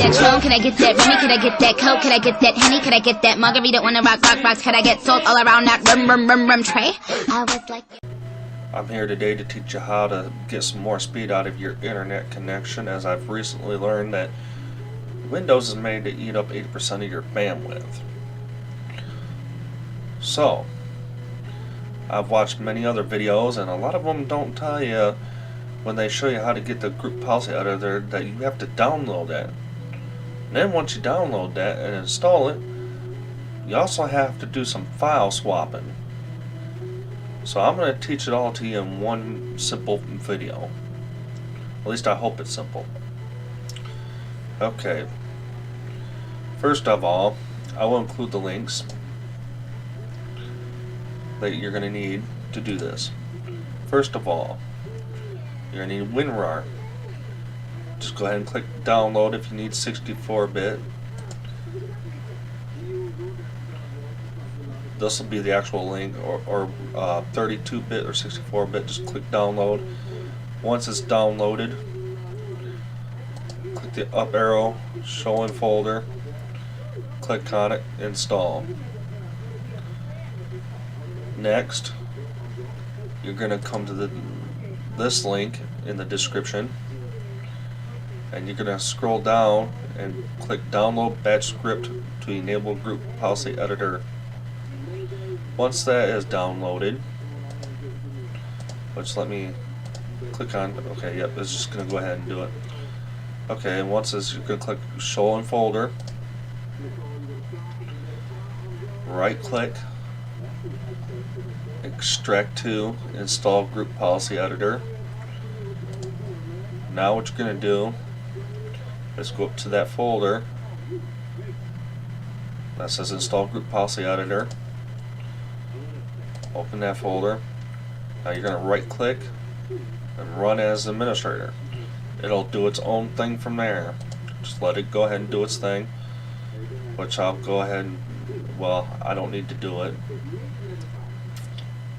that Tron? Can I get that Remy? Can I get that Coke? Can I get that Henny? Can I get that Margarita on a rock box? Can I get salt all around that rum tray? I was like... I'm here today to teach you how to get some more speed out of your internet connection, as I've recently learned that Windows is made to eat up 80% of your bandwidth. So, I've watched many other videos, and a lot of them don't tell you when they show you how to get the group policy out of there that you have to download that. And then once you download that and install it, you also have to do some file swapping. So I'm going to teach it all to you in one simple video. At least I hope it's simple. Okay. First of all, I will include the links that you're going to need to do this. First of all, you're going to need WinRAR. Just go ahead and click download if you need 64-bit. This will be the actual link, or 32-bit or 64-bit. Just click download. Once it's downloaded, click the up arrow, show in folder, click on it, install. Next, you're going to come to this link in the description, and you're going to scroll down and click download batch script to enable group policy editor. Once that is downloaded, which let me click on, okay, yep, it's just going to go ahead and do it. Okay, and once this, you're going to click show in folder, right click, extract to, install group policy editor. Now what you're going to do is go up to that folder that says install group policy editor. Open that folder. Now you're going to right click and run as administrator. It'll do its own thing from there. Just let it go ahead and do its thing, which I'll go ahead and, well, I don't need to do it.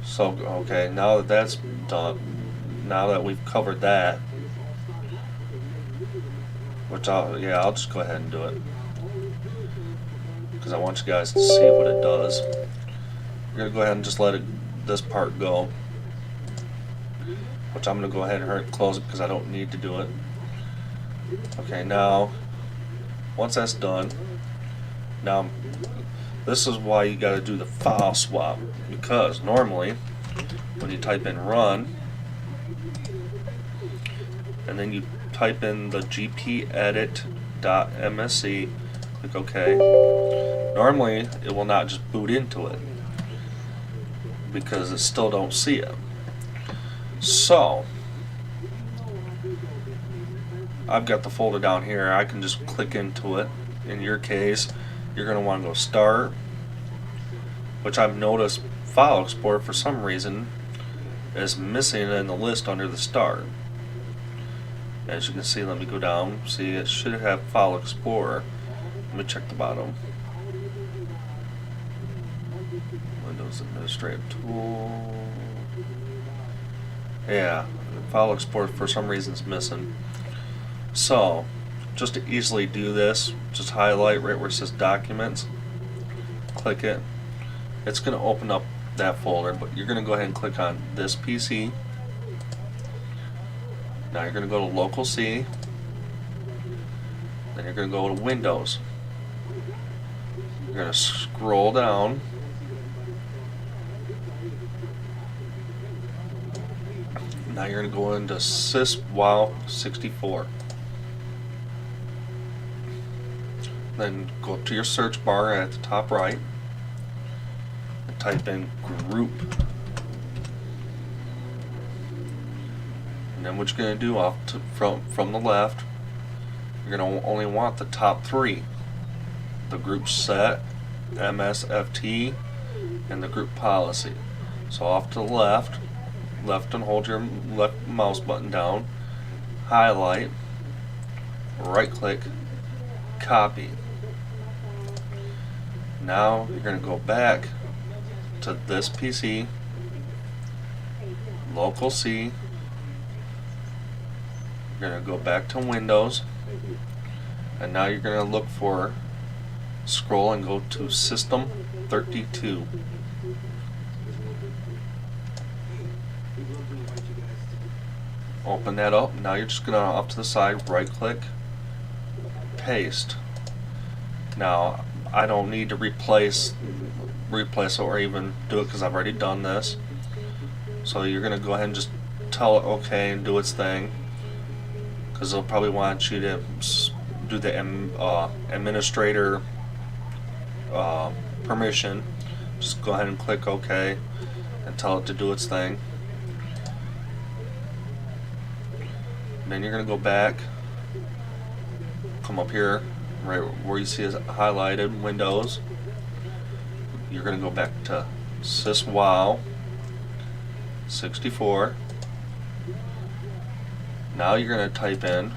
So, okay, now that that's done, now that we've covered that, which I'll just go ahead and do it, because I want you guys to see what it does. You're going to go ahead and just let this part go, which I'm going to go ahead and close it because I don't need to do it. Okay, now, once that's done, now this is why you got to do the file swap, because normally when you type in run and then you type in the gpedit.msc, click OK, normally it will not just boot into it because it still don't see it. So I've got the folder down here. I can just click into it. In your case, you're going to want to go start, which I've noticed File Explorer for some reason is missing in the list under the start. As you can see, let me go down. See, it should have File Explorer. Let me check the bottom. Windows Administrative Tool. Yeah, File Explorer for some reason is missing. So, just to easily do this, just highlight right where it says Documents, click it. It's going to open up that folder, but you're going to go ahead and click on this PC. Now you're going to go to Local C, then you're going to go to Windows. You're going to scroll down, now you're going to go into SysWow64. Then go up to your search bar at the top right and type in group. And then what you're going to do from the left, you're going to only want the top three. The group set, MSFT, and the group policy. So off to the left and hold your left mouse button down, highlight, right click, copy. Now you're going to go back to this PC, Local C, you're going to go back to Windows, And now you're going to look for, scroll and go to System 32. Open that up. Now you're just going to up to the side, right click, paste. Now I don't need to replace it or even do it because I've already done this. So you're going to go ahead and just tell it OK and do its thing, because they'll probably want you to do the administrator permission. Just go ahead and click OK and tell it to do its thing. And then you're going to go back, come up here, right where you see it highlighted, Windows. You're going to go back to syswow 64. Now you're going to type in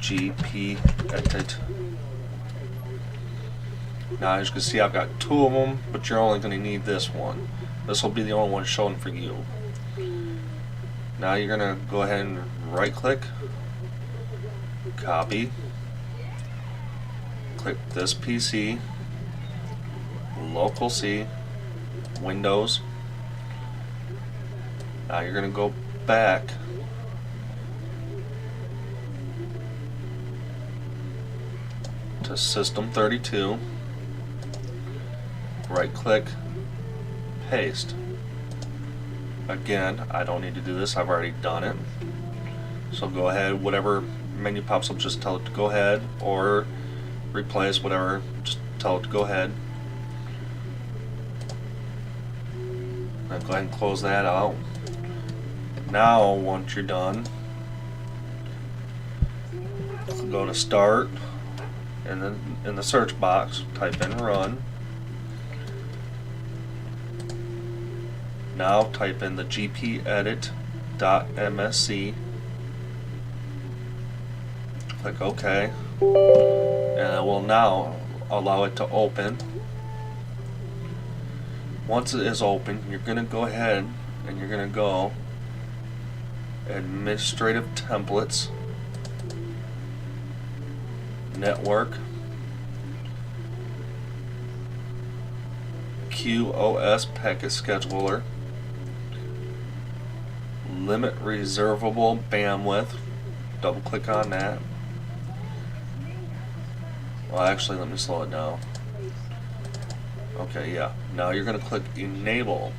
Gpeditor. Now as you can see, I've got two of them, but you're only going to need this one. This will be the only one shown for you. Now you're going to go ahead and right click, copy, click this PC, local C, Windows. Now you're going to go back to System 32, right click, paste. Again, I don't need to do this, I've already done it. So go ahead, whatever menu pops up, just tell it to go ahead, or replace, whatever, just tell it to go ahead. Now go ahead and close that out. Now once you're done, go to Start, and then in the search box type in Run. Now type in the gpedit.msc, click OK, and it will now allow it to open. Once it is open, you're going to go ahead and you're going to go Administrative Templates, Network, QoS Packet Scheduler, Limit Reservable Bandwidth, double click on that. Well, actually, let me slow it down. Okay, yeah. Now you're going to click Enable.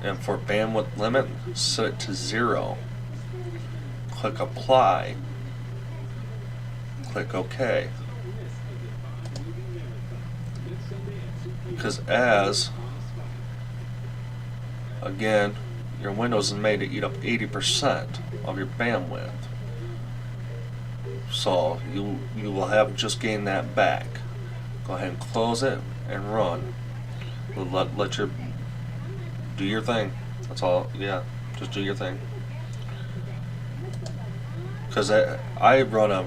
And for bandwidth limit, set it to 0. Click Apply. Click OK. Because again, your Windows is made to eat up 80% of your bandwidth. So you will have just gained that back. Go ahead and close it and run. Let your do your thing. That's all. Yeah, just do your thing. Because I run on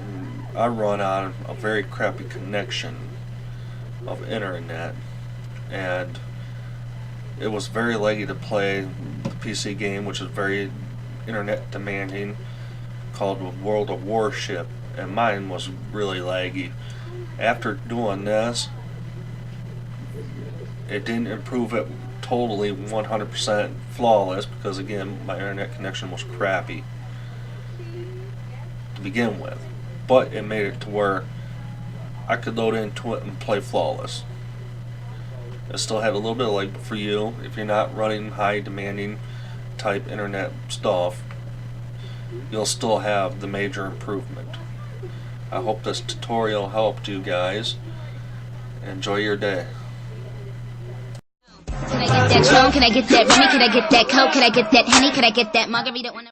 a very crappy connection of internet, and it was very laggy to play the PC game, which is very internet demanding, called World of Warship, and mine was really laggy. After doing this, it didn't improve it totally 100% flawless, because again, my internet connection was crappy to begin with, but it made it to where I could load into it and play flawless. It still had a little bit of lag, but for you, if you're not running high demanding type internet stuff, you'll still have the major improvement. I hope this tutorial helped you guys. Enjoy your day. Can I get that Patron? Can I get that Remy? Can I get that Coke? Can I get that Henny? Can I get that margarita?